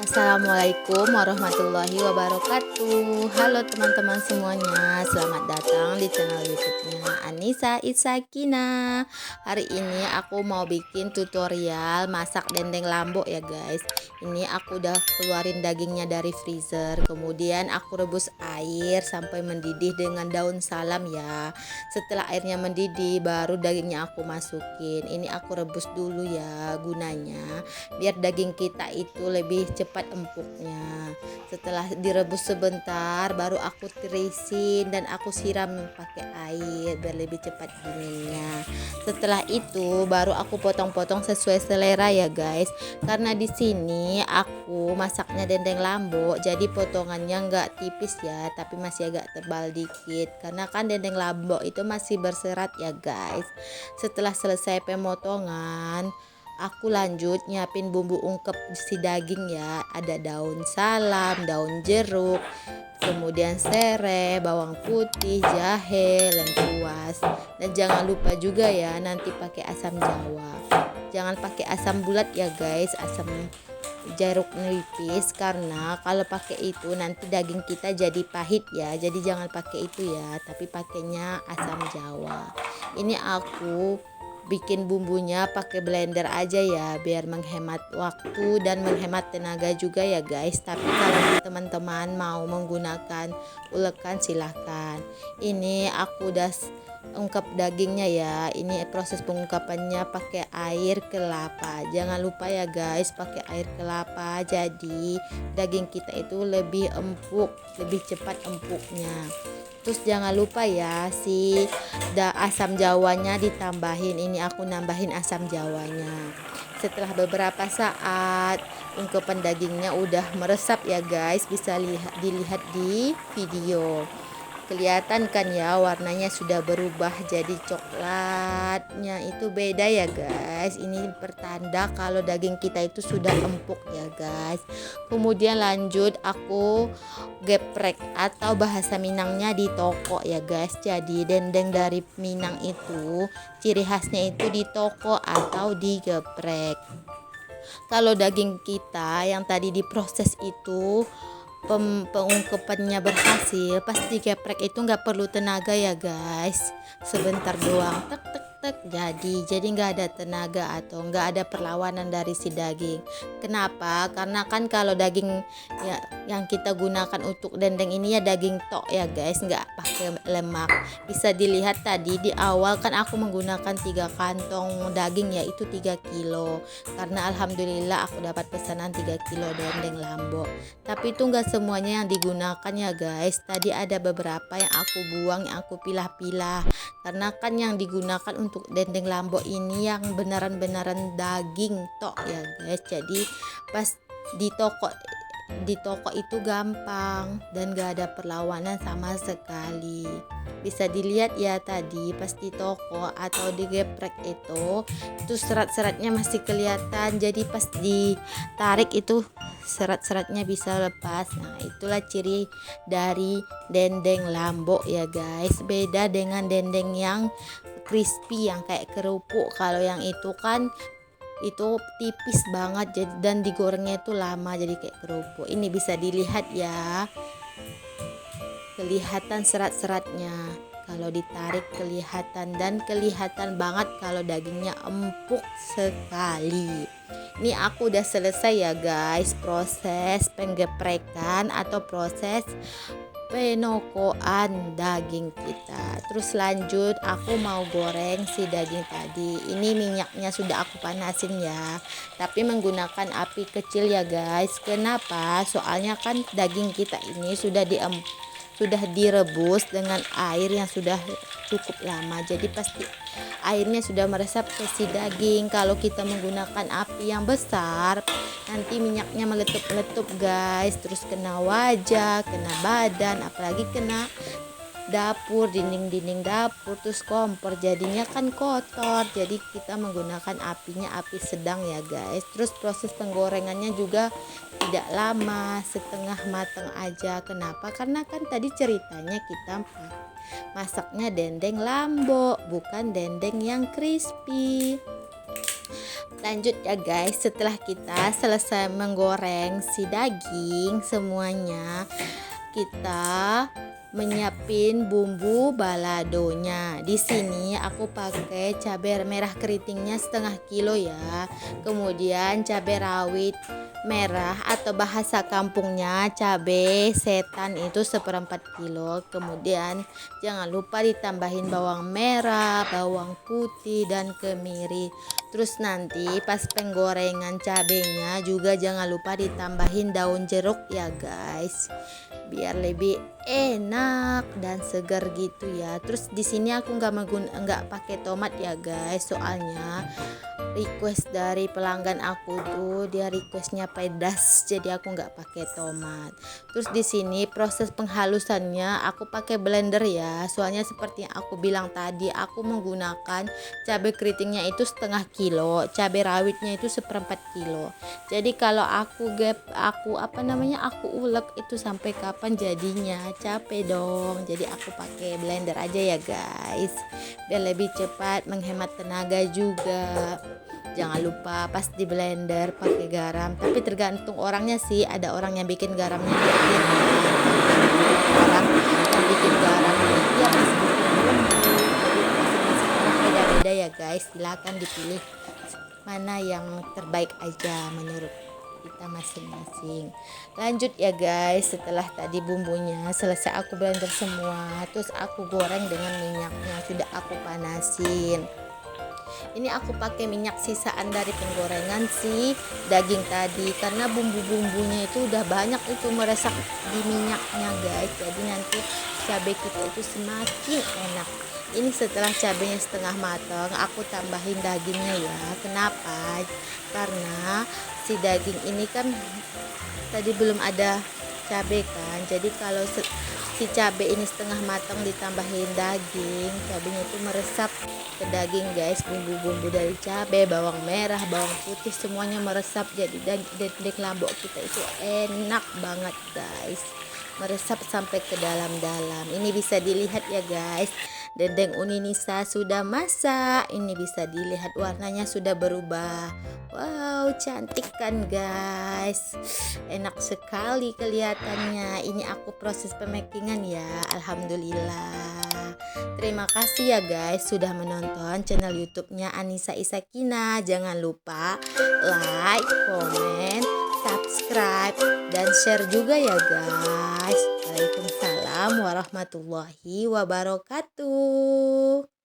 Assalamualaikum warahmatullahi wabarakatuh. Halo teman-teman semuanya, selamat datang di channel YouTube-nya Anissa Isakina. Hari ini aku mau bikin tutorial masak dendeng lambok ya guys. Ini aku udah keluarin dagingnya dari freezer, kemudian aku rebus air sampai mendidih dengan daun salam ya. Setelah airnya mendidih, baru dagingnya aku masukin. Ini aku rebus dulu ya, gunanya biar daging kita itu lebih cepat empuknya. Setelah direbus sebentar, baru aku tirisin dan aku siram pakai air biar lebih cepat dinginnya. Setelah itu baru aku potong-potong sesuai selera ya guys. Karena di sini aku masaknya dendeng lambok, jadi potongannya nggak tipis ya, tapi masih agak tebal dikit. Karena kan dendeng lambok itu masih berserat ya guys. Setelah selesai pemotongan, aku lanjut nyiapin bumbu ungkep si daging ya. Ada daun salam, daun jeruk, kemudian serai, bawang putih, jahe, lengkuas. Dan jangan lupa juga ya nanti pakai asam jawa. Jangan pakai asam bulat ya guys, asam jeruk nipis, karena kalau pakai itu nanti daging kita jadi pahit ya. Jadi jangan pakai itu ya, tapi pakainya asam jawa. Ini aku bikin bumbunya pakai blender aja ya, biar menghemat waktu dan menghemat tenaga juga ya guys. Tapi kalau teman-teman mau menggunakan ulekan silahkan. Ini aku udah ungkap dagingnya ya. Ini proses pengungkapannya pakai air kelapa. Jangan lupa ya guys, pakai air kelapa, jadi daging kita itu lebih empuk, lebih cepat empuknya. Terus jangan lupa ya si asam jawanya ditambahin. Ini aku nambahin asam jawanya. Setelah beberapa saat ungkapan dagingnya udah meresap ya guys, bisa dilihat di video. Kelihatan kan ya, warnanya sudah berubah jadi coklatnya itu beda ya guys. Ini pertanda kalau daging kita itu sudah empuk ya guys. Kemudian lanjut aku geprek, atau bahasa Minangnya di toko ya guys. Jadi dendeng dari Minang itu ciri khasnya itu di toko atau digeprek. Kalau daging kita yang tadi diproses itu pengungkapannya berhasil, pasti geprek itu nggak perlu tenaga ya guys, sebentar doang tek tek tek, jadi nggak ada tenaga atau nggak ada perlawanan dari si daging. Kenapa? Karena kan kalau daging ya yang kita gunakan untuk dendeng ini ya daging tok ya guys, nggak pakai lemak. Bisa dilihat tadi di awal kan aku menggunakan 3 kantong daging, yaitu 3 kilo, karena alhamdulillah aku dapat pesanan 3 kilo dendeng lambok. Tapi itu enggak semuanya yang digunakan ya guys. Tadi ada beberapa yang aku buang, yang aku pilah-pilah. Karena kan yang digunakan untuk dendeng lambok ini yang beneran-beneran daging tok ya guys. Jadi pas di toko itu gampang dan gak ada perlawanan sama sekali. Bisa dilihat ya tadi pas di toko atau di geprek itu serat-seratnya masih kelihatan. Jadi pas ditarik itu serat-seratnya bisa lepas. Nah, itulah ciri dari dendeng lambok ya guys. Beda dengan dendeng yang crispy yang kayak kerupuk. Kalau yang itu kan itu tipis banget, jadi dan digorengnya itu lama jadi kayak kerupuk. Ini bisa dilihat ya, kelihatan serat-seratnya. Kalau ditarik kelihatan, dan kelihatan banget kalau dagingnya empuk sekali. Ini aku udah selesai ya guys, proses penggeprekan atau proses penokoan daging kita. Terus lanjut aku mau goreng si daging tadi. Ini minyaknya sudah aku panasin ya, tapi menggunakan api kecil ya guys. Kenapa? Soalnya kan daging kita ini sudah direbus dengan air yang sudah cukup lama, jadi pasti airnya sudah meresap ke si daging. Kalau kita menggunakan api yang besar, nanti minyaknya meletup-meletup guys, terus kena wajah, kena badan, apalagi kena dapur, dinding-dinding dapur, terus kompor, jadinya kan kotor. Jadi kita menggunakan apinya api sedang ya guys. Terus proses penggorengannya juga tidak lama, setengah matang aja. Kenapa? Karena kan tadi ceritanya kita masaknya dendeng lambok, bukan dendeng yang crispy. Lanjut ya guys, setelah kita selesai menggoreng si daging semuanya, kita menyiapin bumbu baladonya. Di sini aku pakai cabai merah keritingnya setengah kilo ya. Kemudian cabai rawit merah atau bahasa kampungnya cabai setan itu seperempat kilo. Kemudian jangan lupa ditambahin bawang merah, bawang putih dan kemiri. Terus nanti pas penggorengan cabenya juga jangan lupa ditambahin daun jeruk ya guys, biar lebih enak dan segar gitu ya. Terus di sini aku nggak pakai tomat ya guys, soalnya request dari pelanggan aku tuh dia requestnya pedas, jadi aku nggak pakai tomat. Terus di sini proses penghalusannya aku pakai blender ya, soalnya seperti yang aku bilang tadi aku menggunakan cabai keritingnya itu setengah kilo, cabai rawitnya itu seperempat kilo. Jadi kalau aku aku ulek itu sampai kapan jadinya capek dong, jadi aku pakai blender aja ya guys, biar lebih cepat, menghemat tenaga juga. Jangan lupa pas di blender pakai garam, tapi tergantung orangnya sih, ada orang yang bikin garamnya di akhir, orang yang bikin garamnya ya pas bikin bumbu. Jadi masing-masing orang beda-beda ya guys, silakan dipilih mana yang terbaik aja menurut kita masing-masing. Lanjut ya guys, setelah tadi bumbunya selesai aku blender semua, terus aku goreng dengan minyaknya sudah aku panasin. Ini aku pakai minyak sisaan dari penggorengan si daging tadi, karena bumbu-bumbunya itu udah banyak itu meresap di minyaknya guys, jadi nanti cabai kita itu semakin enak. Ini setelah cabenya setengah matang aku tambahin dagingnya ya. Kenapa? Karena si daging ini kan tadi belum ada cabai kan, jadi kalau si cabai ini setengah matang ditambahin daging, cabenya itu meresap ke daging guys, bumbu-bumbu dari cabai, bawang merah, bawang putih semuanya meresap, jadi dendeng lombok kita itu enak banget guys, meresap sampai ke dalam-dalam. Ini bisa dilihat ya guys, dendeng Uninisa sudah masak. Ini bisa dilihat warnanya sudah berubah. Wow, cantik kan guys, enak sekali kelihatannya. Ini aku proses pemakingan ya, alhamdulillah. Terima kasih ya guys sudah menonton channel YouTube-nya Anissa Isakina. Jangan lupa like, comment, subscribe, dan share juga ya guys. Waalaikumsalam warahmatullahi wabarakatuh.